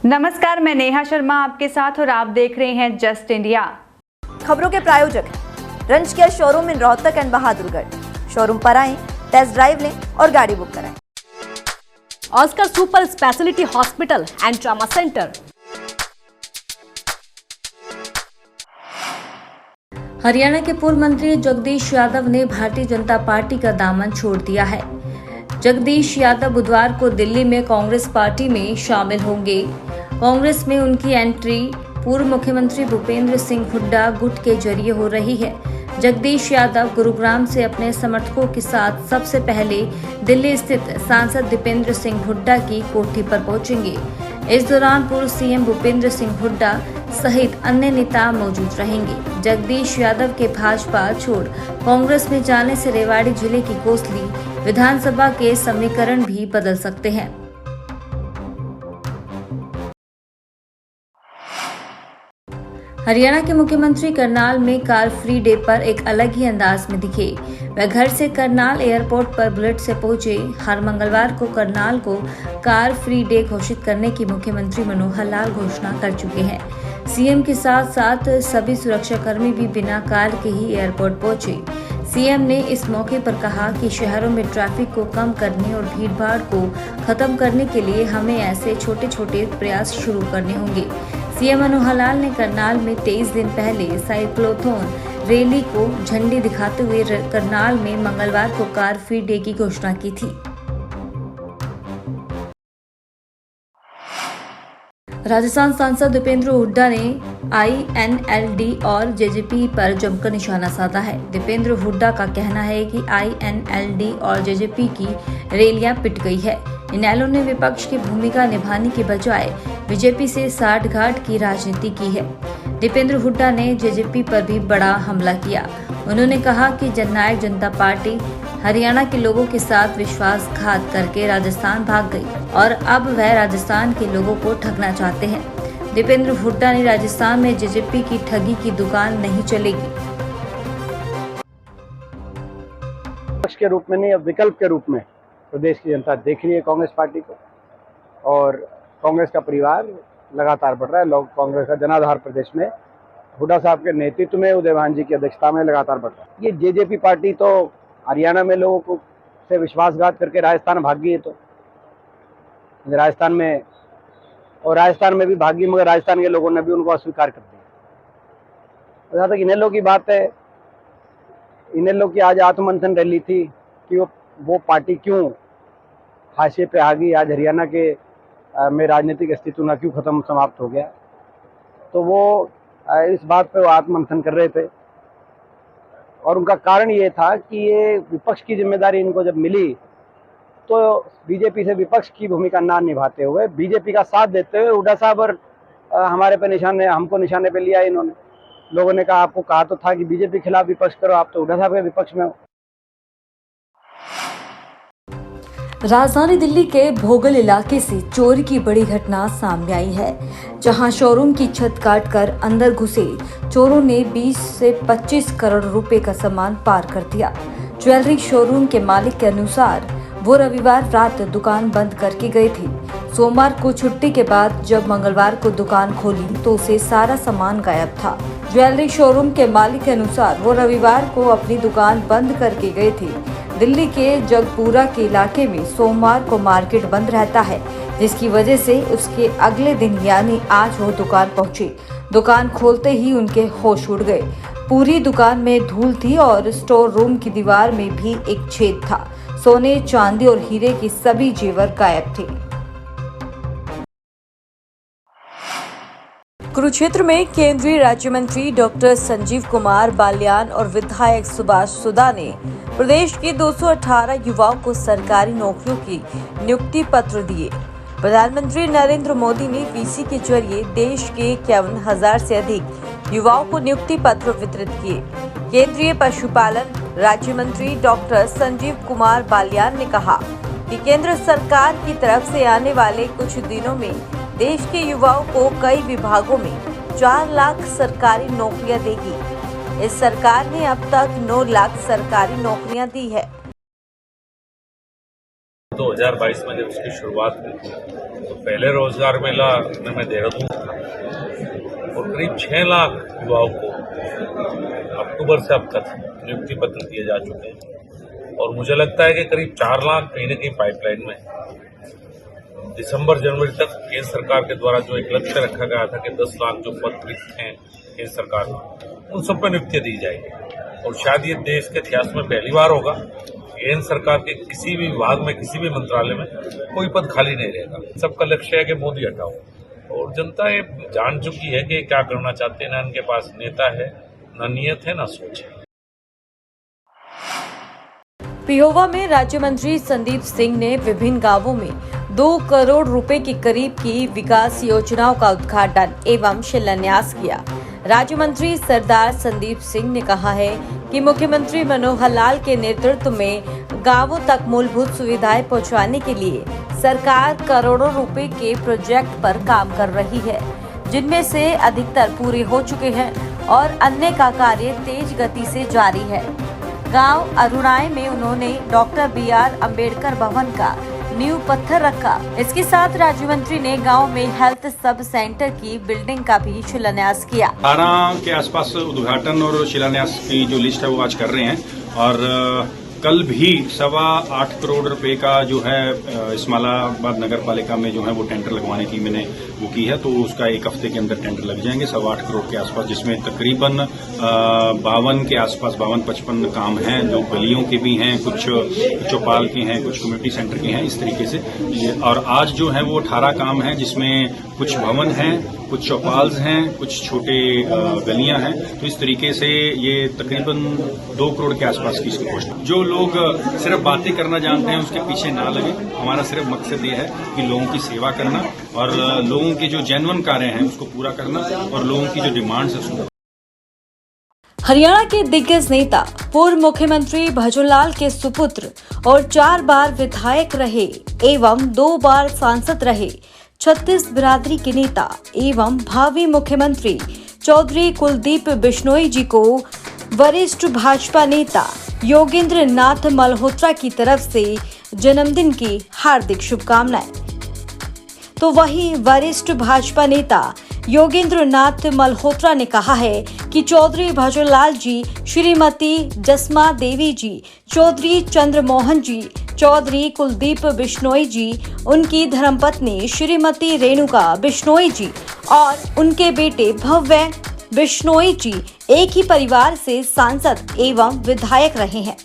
नमस्कार, मैं नेहा शर्मा आपके साथ और आप देख रहे हैं जस्ट इंडिया। खबरों के प्रायोजक हैं रंज care showroom in Rohtak and Bahadurgarh. Showroom पर आएं, टेस्ट ड्राइव लें और गाड़ी बुक कराएं। Oscar super speciality hospital and trauma centre. Haryana के पूर्व मंत्री जगदीश यादव ने भारतीय जनता पार्टी का दामन छोड़ दिया है। जगदीश यादव बुधवार को दिल्ली में कांग्रेस पार्टी में शामिल होंगे। कांग्रेस में उनकी एंट्री पूर्व मुख्यमंत्री भूपेंद्र सिंह हुड्डा गुट के जरिए हो रही है। जगदीश यादव गुरुग्राम से अपने समर्थकों के साथ सबसे पहले दिल्ली स्थित सांसद दीपेंद्र सिंह हुड्डा की कोठी पर पहुंचेंगे। इस दौरान पूर्व सीएम भूपेंद्र सिंह हुड्डा सहित अन्य नेता मौजूद रहेंगे। जगदीश यादव के भाजपा छोड़ कांग्रेस में जाने से रेवाड़ी जिले की कोसली विधानसभा के समीकरण भी बदल सकते हैं। हरियाणा के मुख्यमंत्री करनाल में कार फ्री डे पर एक अलग ही अंदाज में दिखे। वह घर से करनाल एयरपोर्ट पर बुलेट से पहुंचे। हर मंगलवार को करनाल को कार फ्री डे घोषित करने की मुख्यमंत्री मनोहर लाल घोषणा कर चुके हैं। सीएम के साथ साथ सभी सुरक्षाकर्मी भी बिना कार के ही एयरपोर्ट पहुंचे। सीएम ने इस मौके पर कहा कि शहरों में ट्रैफिक को कम करने और भीड़भाड़ को खत्म करने के लिए हमें ऐसे छोटे छोटे प्रयास शुरू करने होंगे। सीएम मनोहर लाल ने करनाल में 23 दिन पहले साइक्लोथॉन रैली को झंडी दिखाते हुए करनाल में मंगलवार को कार फ्री डे की घोषणा की थी। राजस्थान सांसद दीपेंद्र हुड्डा ने आईएनएलडी और जेजेपी पर जमकर निशाना साधा है। दीपेंद्र हुड्डा का कहना है कि आईएनएलडी और जेजेपी की रैलियां पिट गई है। इनेलो ने विपक्ष की भूमिका निभाने के बजाय बीजेपी से साठगांठ की राजनीति की है। दीपेंद्र हुड्डा ने जेजेपी पर भी बड़ा हमला किया। उन्होंने कहा कि जननायक जनता पार्टी हरियाणा के लोगों के साथ विश्वासघात करके राजस्थान भाग गई और अब वह राजस्थान के लोगों को ठगना चाहते हैं। दीपेंद्र हुड्डा ने राजस्थान में जेजेपी की ठगी की दुकान नहीं चलेगी। विपक्ष के रूप में नहीं, अब विकल्प के रूप में प्रदेश की जनता देख रही है कांग्रेस पार्टी को और कांग्रेस का परिवार लगातार बढ़ रहा है। लोग कांग्रेस का जनाधार प्रदेश में हुड्डा साहब के नेतृत्व में, उदयभान जी की अध्यक्षता में लगातार बढ़ रहा है। ये जेजेपी पार्टी तो हरियाणा में लोगों को से विश्वासघात करके राजस्थान भाग गई है, तो राजस्थान में भी भागी, मगर राजस्थान के लोगों ने भी उनको अस्वीकार कर दिया। जहाँ तक इनेलो की बात है, इनेलो की आज आत्ममंथन रैली थी कि वो पार्टी क्यों हाशिए पे आ गई, आज हरियाणा के में राजनीतिक अस्तित्व न क्यों खत्म समाप्त हो गया। तो वो इस बात पे वो आत्ममंथन कर रहे थे और उनका कारण ये था कि ये विपक्ष की जिम्मेदारी इनको जब मिली तो बीजेपी से विपक्ष की भूमिका ना निभाते हुए बीजेपी का साथ देते हुए हुड्डा साहब और हमको निशाने पे लिया इन्होंने। लोगों ने कहा आपको कहा तो था कि बीजेपी के खिलाफ विपक्ष करो, आप तो हुड्डा साहब के विपक्ष में हो। राजधानी दिल्ली के भोगल इलाके से चोरी की बड़ी घटना सामने आई है, जहां शोरूम की छत काटकर अंदर घुसे चोरों ने 20 से 25 करोड़ रुपए का सामान पार कर दिया। ज्वेलरी शोरूम के मालिक के अनुसार वो रविवार रात दुकान बंद करके गए थे। सोमवार को छुट्टी के बाद जब मंगलवार को दुकान खोली तो उसे सारा सामान गायब था। ज्वेलरी शोरूम के मालिक के अनुसार वो रविवार को अपनी दुकान बंद करके गए थे। दिल्ली के जगपुरा के इलाके में सोमवार को मार्केट बंद रहता है, जिसकी वजह से उसके अगले दिन यानी आज वो दुकान पहुंचे। दुकान खोलते ही उनके होश उड़ गए। पूरी दुकान में धूल थी और स्टोर रूम की दीवार में भी एक छेद था। सोने, चांदी और हीरे के सभी जेवर गायब थे। कुरुक्षेत्र में केंद्रीय राज्य मंत्री डॉक्टर संजीव कुमार बाल्यान और विधायक सुभाष सुधा ने प्रदेश के 218 युवाओं को सरकारी नौकरियों की नियुक्ति पत्र दिए। प्रधानमंत्री नरेंद्र मोदी ने वीसी के जरिए देश के 51,000 से अधिक युवाओं को नियुक्ति पत्र वितरित किए। केंद्रीय पशुपालन राज्य मंत्री डॉक्टर संजीव कुमार बाल्यान ने कहा कि केंद्र सरकार की तरफ से आने वाले कुछ दिनों में देश के युवाओं को कई विभागों में 4 लाख सरकारी नौकरियां देगी। इस सरकार ने अब तक 9 लाख सरकारी नौकरियां दी है। 2022 में जब इसकी शुरुआत हुई तो पहले रोजगार मेला में मैं देहरादून था और करीब 6 लाख युवाओं को अक्टूबर से अब तक नियुक्ति पत्र दिए जा चुके हैं और मुझे लगता है कि करीब 4 लाख कहीं न कहीं पाइपलाइन में है। दिसंबर जनवरी तक केंद्र सरकार के द्वारा जो एक लक्ष्य रखा गया था कि 10 लाख जो पद रिक्त हैं केंद्र सरकार में उन सब पर नियुक्ति दी जाएगी और शायद ये देश के इतिहास में पहली बार होगा केंद्र सरकार के किसी भी विभाग में किसी भी मंत्रालय में कोई पद खाली नहीं रहेगा। सबका लक्ष्य है कि मोदी हटाओ और जनता ये जान चुकी है कि क्या करना चाहते हैं। ना इनके पास नेता है, ना नियत है, ना सोच है। पिहोवा में राज्य मंत्री संदीप सिंह ने विभिन्न गांवों में 2 करोड़ रुपए के करीब की विकास योजनाओं का उद्घाटन एवं शिलान्यास किया। राज्य मंत्री सरदार संदीप सिंह ने कहा है कि मुख्यमंत्री मनोहर लाल के नेतृत्व में गांवों तक मूलभूत सुविधाएं पहुंचाने के लिए सरकार करोड़ों रुपए के प्रोजेक्ट पर काम कर रही है, जिनमें से अधिकतर पूरे हो चुके हैं और अन्य का कार्य तेज गति से जारी है। गांव अरुणाई में उन्होंने डॉक्टर BR अम्बेडकर भवन का नींव पत्थर रखा। इसके साथ राज्य मंत्री ने गांव में हेल्थ सब सेंटर की बिल्डिंग का भी शिलान्यास किया। 18 के आसपास उद्घाटन और शिलान्यास की जो लिस्ट है वो आज कर रहे हैं और कल भी 8.25 करोड़ रुपए का जो है इस्माइलाबाद नगर पालिका में जो है वो टेंडर लगवाने की मैंने वो की है, तो उसका 1 हफ्ते के अंदर टेंडर लग जाएंगे 8.25 करोड़ के आसपास, जिसमें तकरीबन 52 के आसपास 52-55 काम हैं जो गलियों के भी हैं, कुछ चौपाल के हैं, कुछ कम्युनिटी सेंटर के हैं, इस तरीके से। और आज जो है वो 18 काम हैं जिसमें कुछ भवन हैं, कुछ चौपाल्स हैं, कुछ छोटे गलियां हैं, तो इस तरीके से ये तकरीबन 2 करोड़ के आसपास की इसकी घोषणा। जो लोग सिर्फ बातें करना जानते हैं उसके पीछे ना लगे। हमारा सिर्फ मकसद ये है कि लोगों की सेवा करना और लोगों के जो जेन्युइन कार्य हैं उसको पूरा करना और लोगों की जो डिमांड्स है उसको। हरियाणा के दिग्गज नेता पूर्व मुख्यमंत्री भजनलाल के सुपुत्र और 4 बार विधायक रहे एवं 2 बार सांसद रहे छत्तीस बिरादरी के नेता एवं भावी मुख्यमंत्री चौधरी कुलदीप बिश्नोई जी को वरिष्ठ भाजपा नेता योगेंद्र नाथ मल्होत्रा की तरफ से जन्मदिन की हार्दिक शुभकामनाएं। तो वहीं वरिष्ठ भाजपा नेता योगेंद्र नाथ मल्होत्रा ने कहा है कि चौधरी भजनलाल जी, श्रीमती जसमा देवी जी, चौधरी चंद्रमोहन जी, चौधरी कुलदीप बिश्नोई जी, उनकी धर्मपत्नी श्रीमती रेणुका बिश्नोई जी और उनके बेटे भव्य बिश्नोई जी एक ही परिवार से सांसद एवं विधायक रहे हैं।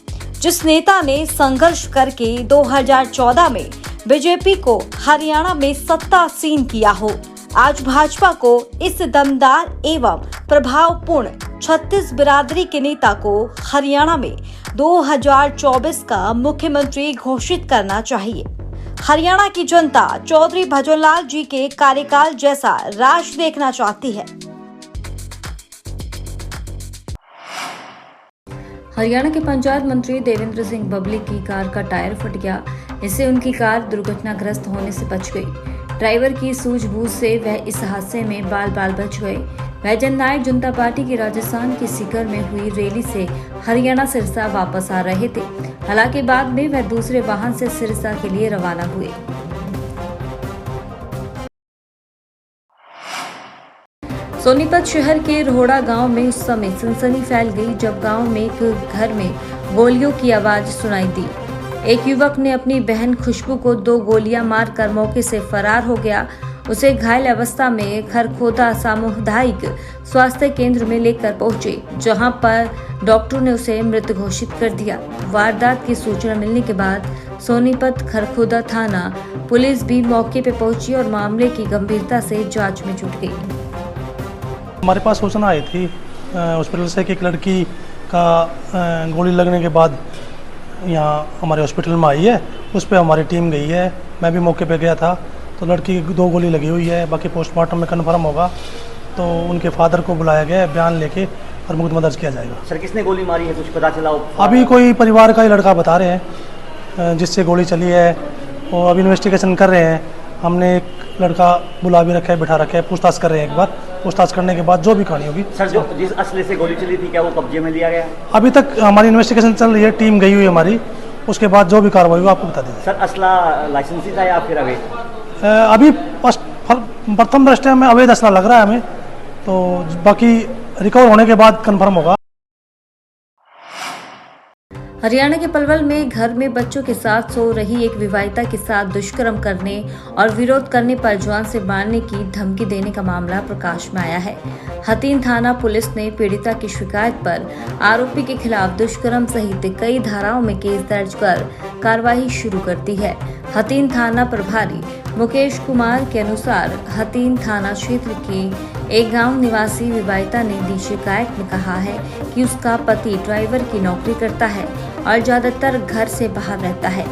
जिस नेता ने संघर्ष करके 2014 में बीजेपी को हरियाणा में सत्तासीन किया हो, आज भाजपा को इस दमदार एवं प्रभावपूर्ण छत्तीस बिरादरी के नेता को हरियाणा में 2024 का मुख्यमंत्री घोषित करना चाहिए। हरियाणा की जनता चौधरी भजनलाल जी के कार्यकाल जैसा राज देखना चाहती है। हरियाणा के पंचायत मंत्री देवेंद्र सिंह बबली की कार का टायर फट गया। इससे उनकी कार दुर्घटनाग्रस्त होने से बच गई। ड्राइवर की सूझबूझ से वह इस हादसे में बाल बाल बच गए। वह जननायक जनता पार्टी की राजस्थान के सीकर में हुई रैली से हरियाणा सिरसा वापस आ रहे थे। हालांकि बाद में वह दूसरे वाहन से सिरसा के लिए रवाना हुए। सोनीपत शहर के रोहड़ा गांव में उस समय सनसनी फैल गई जब गांव में एक घर में गोलियों की आवाज सुनाई दी। एक युवक ने अपनी बहन खुशबू को 2 गोलियां मारकर मौके से फरार हो गया। उसे घायल अवस्था में खरखोदा सामुदायिक स्वास्थ्य केंद्र में लेकर पहुंचे, जहां पर डॉक्टरों ने उसे मृत घोषित कर दिया। वारदात की सूचना मिलने के बाद सोनीपत खरखोदा थाना पुलिस भी मौके पर पहुंची और मामले की गंभीरता से जांच में जुट गई। हमारे पास सूचना आई थी हॉस्पिटल से कि एक लड़की का गोली लगने के बाद यहाँ हमारे हॉस्पिटल में आई है। उस पर हमारी टीम गई है, मैं भी मौके पे गया था। तो लड़की की 2 गोली लगी हुई है, बाकी पोस्टमार्टम में कन्फर्म होगा तो उनके फादर को बुलाया गया है, बयान लेके और मुकदमा दर्ज किया जाएगा। सर किसने गोली मारी है, कुछ पता चला? अभी कोई परिवार का ही लड़का बता रहे हैं जिससे गोली चली है, और अभी इन्वेस्टिगेशन कर रहे हैं। हमने एक लड़का बुला भी रखा है, बिठा रखा है, पूछताछ कर रहे हैं। एक बार पूछताछ करने के बाद जो भी कहानी होगी। सर जो जिस असले से गोली चली थी क्या वो कब्जे में लिया गया? अभी तक हमारी इन्वेस्टिगेशन चल रही है, टीम गई हुई है हमारी, उसके बाद जो भी कार्रवाई हो आपको बता देंगे। सर असला लाइसेंसी था या फिर अवैध? अभी प्रथम दृष्टया में अवैध असला लग रहा है हमें, तो बाकी रिकवर होने के बाद कंफर्म होगा। हरियाणा के पलवल में घर में बच्चों के साथ सो रही एक विवाहिता के साथ दुष्कर्म करने और विरोध करने पर जवान से मारने की धमकी देने का मामला प्रकाश में आया है। हथीन थाना पुलिस ने पीड़िता की शिकायत पर आरोपी के खिलाफ दुष्कर्म सहित कई धाराओं में केस दर्ज कर कार्रवाई शुरू कर दी है। हथीन थाना प्रभारी मुकेश कुमार के अनुसार हथीन थाना क्षेत्र के एक गांव निवासी विवाहिता ने दी शिकायत में कहा है कि उसका पति ड्राइवर की नौकरी करता है और ज्यादातर घर से बाहर रहता है।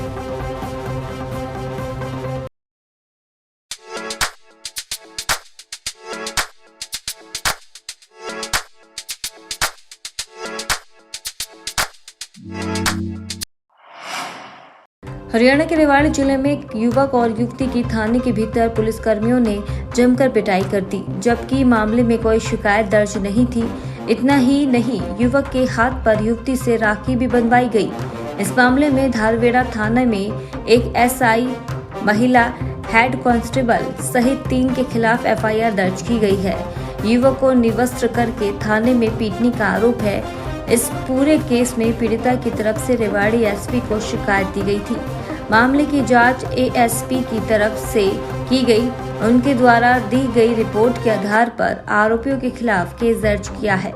हरियाणा के रेवाड़ी जिले में एक युवक और युवती की थाने के भीतर पुलिस कर्मियों ने जमकर पिटाई कर दी, जबकि मामले में कोई शिकायत दर्ज नहीं थी। इतना ही नहीं, युवक के हाथ पर युवती से राखी भी बंधवाई गई। इस मामले में धारवेड़ा थाने में एक एसआई, महिला हेड कांस्टेबल सहित 3 के खिलाफ एफआईआर दर्ज की गई है। युवक को निर्वस्त्र करके थाने में पीटने का आरोप है। इस पूरे केस में पीड़िता की तरफ से रेवाड़ी एसपी को शिकायत दी गई थी। मामले की जांच एएसपी की तरफ से की गई। उनके द्वारा दी गई रिपोर्ट के आधार पर आरोपियों के खिलाफ केस दर्ज किया है।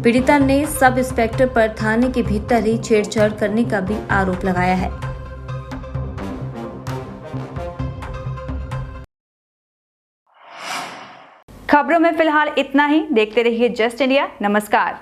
पीड़िता ने सब इंस्पेक्टर पर थाने के भीतर ही छेड़छाड़ करने का भी आरोप लगाया है। खबरों में फिलहाल इतना ही। देखते रहिए जस्ट इंडिया। नमस्कार।